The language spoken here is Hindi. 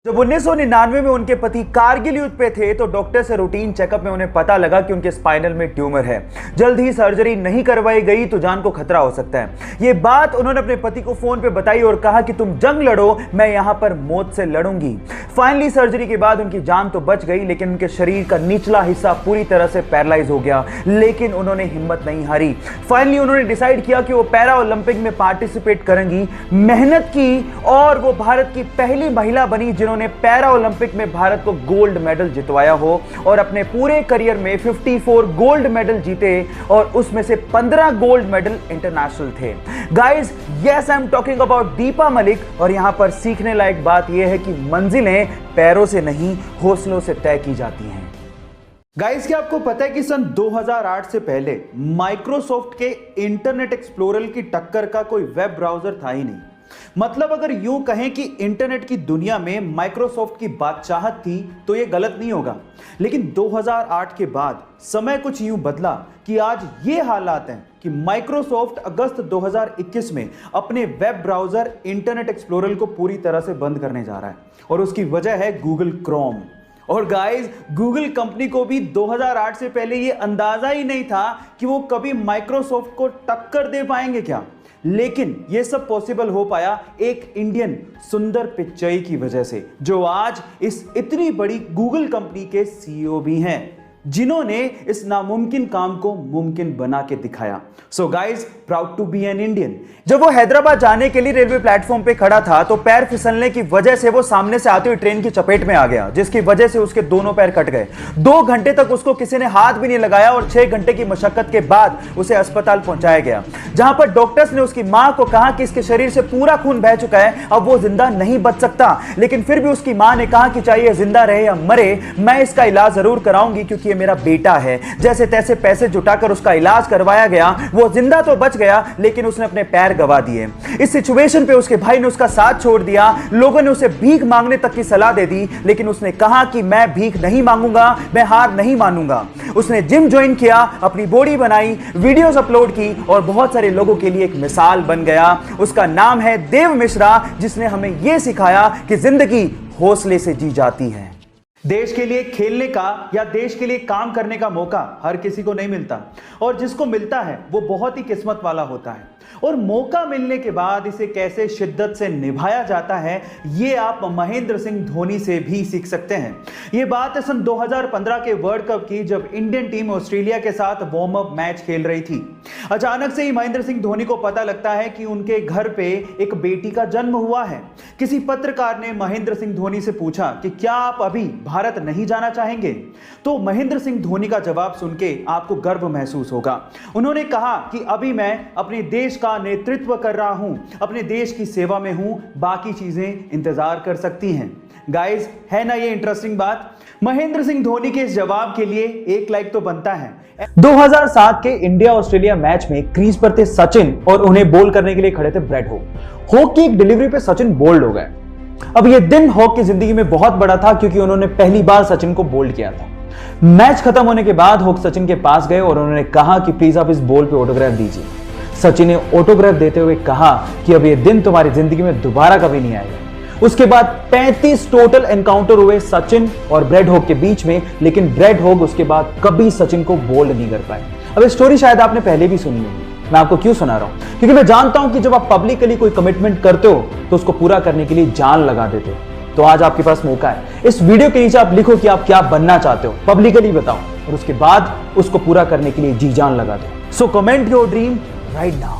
जब 1999 में उनके पति कारगिल युद्ध पे थे तो डॉक्टर से रूटीन चेकअप में उन्हें पता लगा कि उनके स्पाइनल में ट्यूमर है। जल्द ही सर्जरी नहीं करवाई गई तो जान को खतरा हो सकता है। ये बात उन्होंने अपने पति को फोन पे बताई और कहा कि तुम जंग लड़ो, मैं यहां पर मौत से लड़ूंगी। फाइनली सर्जरी के बाद उनकी जान तो बच गई, लेकिन उनके शरीर का निचला हिस्सा पूरी तरह से पैरालाइज हो गया। लेकिन उन्होंने हिम्मत नहीं हारी। फाइनली उन्होंने डिसाइड किया कि वो पैरा ओलंपिक में पार्टिसिपेट करेंगी। मेहनत की और वो भारत की पहली महिला बनी जिन्होंने पैरा ओलंपिक में भारत को गोल्ड मेडल जितवाया हो और अपने पूरे करियर में 54 गोल्ड मेडल जीते और उसमें से 15 गोल्ड मेडल इंटरनेशनल थे। Guys, yes, I am talking about Deepa Malik. और यहां पर सीखने लायक बात यह है कि मंजिलें पैरों से नहीं, हौसलों से तय की जाती हैं। गाइस, क्या आपको पता है कि सन 2008 से पहले माइक्रोसॉफ्ट के इंटरनेट एक्सप्लोरर की टक्कर का कोई वेब ब्राउजर था ही नहीं। मतलब अगर यूं कहें कि इंटरनेट की दुनिया में माइक्रोसॉफ्ट की बादशाहत थी तो यह गलत नहीं होगा। लेकिन 2008 के बाद समय कुछ यूं बदला कि आज ये हालात हैं कि माइक्रोसॉफ्ट अगस्त 2021 में अपने वेब ब्राउजर इंटरनेट एक्सप्लोरर को पूरी तरह से बंद करने जा रहा है और उसकी वजह है गूगल क्रोम। और गाइस, गूगल कंपनी को भी 2008 से पहले यह अंदाजा ही नहीं था कि वो कभी माइक्रोसॉफ्ट को टक्कर दे पाएंगे क्या। लेकिन यह सब पॉसिबल हो पाया एक इंडियन सुंदर पिच्चई की वजह से, जो आज इस इतनी बड़ी गूगल कंपनी के सीईओ भी हैं, जिन्होंने इस नामुमकिन काम को मुमकिन बना के दिखाया। So guys, proud to be an Indian. जब वो हैदराबाद जाने के लिए रेलवे प्लेटफॉर्म पे खड़ा था तो पैर फिसलने की वजह से वो सामने से आती हुई ट्रेन की चपेट में आ गया, जिसकी वजह से उसके दोनों पैर कट गए। 2 घंटे तक उसको किसी ने हाथ भी नहीं लगाया और 6 घंटे की मशक्कत के बाद उसे अस्पताल पहुंचाया गया, जहां पर डॉक्टर्स ने उसकी मां को कहा कि इसके शरीर से पूरा खून बह चुका है, अब वो जिंदा नहीं बच सकता। लेकिन फिर भी उसकी मां ने कहा कि चाहे जिंदा रहे या मरे, मैं इसका इलाज जरूर कराऊंगी क्योंकि ये मेरा बेटा है। जैसे तैसे पैसे जुटाकर उसका इलाज करवाया गया। वो जिंदा तो बच गया, लेकिन उसने अपने पैर गंवा दिए। इस सिचुएशन पे उसके भाई ने उसका साथ छोड़ दिया। लोगों ने उसे भीख मांगने तक की सलाह दे दी, लेकिन उसने कहा कि मैं भीख नहीं मांगूंगा, मैं हार नहीं मानूंगा। उसने जिम ज्वाइन किया, अपनी बॉडी बनाई, वीडियोस अपलोड की और बहुत सारे लोगों के लिए एक मिसाल बन गया। उसका नाम है देव मिश्रा, जिसने हमें यह सिखाया कि जिंदगी हौसले से जी जाती है। देश के लिए खेलने का या देश के लिए काम करने का मौका हर किसी को नहीं मिलता, और जिसको मिलता है वो बहुत ही किस्मत वाला होता है। और मौका मिलने के बाद इसे कैसे शिद्दत से निभाया जाता है, ये आप महेंद्र सिंह धोनी से भी सीख सकते हैं। ये बात है सन 2015 के वर्ल्ड कप की, जब इंडियन टीम ऑस्ट्रेलिया के साथ वार्म अप मैच खेल रही थी। अचानक से ही महेंद्र सिंह धोनी को पता लगता है कि उनके घर पे एक बेटी का जन्म हुआ है। किसी पत्रकार ने महेंद्र सिंह धोनी से पूछा कि क्या आप अभी भारत नहीं जाना चाहेंगे? तो महेंद्र सिंह धोनी का जवाब सुन के आपको गर्व महसूस होगा। उन्होंने कहा कि अभी मैं अपने देश का नेतृत्व कर रहा हूं, अपने देश की सेवा में हूं, बाकी चीजें इंतजार कर सकती हैं। गाइस, है ना ये इंटरेस्टिंग बात? महेंद्र सिंह धोनी के इस जवाब के लिए 1 लाइक तो बनता है। 2007 के इंडिया ऑस्ट्रेलिया मैच में क्रीज पर थे सचिन और उन्हें बोल करने के लिए खड़े थे ब्रेड हॉक। हॉक की एक डिलीवरी पे सचिन बोल्ड हो गए। अब यह दिन हॉक की जिंदगी में बहुत बड़ा था, क्योंकि उन्होंने पहली बार सचिन को बोल्ड किया था। मैच खत्म होने के बाद हॉक सचिन के पास गए और उन्होंने कहा कि प्लीज आप इस बॉल पे ऑटोग्राफ दीजिए। सचिन ने ऑटोग्राफ देते हुए कहा कि अब यह दिन तुम्हारी जिंदगी में दोबारा कभी नहीं आएगा। उसके बाद 35 टोटल एनकाउंटर हुए सचिन और ब्रेड हॉक के बीच में, लेकिन ब्रेड हॉक उसके बाद कभी सचिन को बोल्ड नहीं कर पाए। अब ये स्टोरी शायद आपने पहले भी सुनी होगी। मैं आपको क्यों सुना रहा हूं? क्योंकि मैं जानता हूं कि जब आप पब्लिकली कोई कमिटमेंट करते हो तो उसको पूरा करने के लिए जान लगा देते हो। तो आज आपके पास मौका है। इस वीडियो के नीचे आप लिखो कि आप क्या बनना चाहते हो, पब्लिकली बताओ, और उसके बाद उसको पूरा करने के लिए जी जान लगा दो। So comment your dream right now.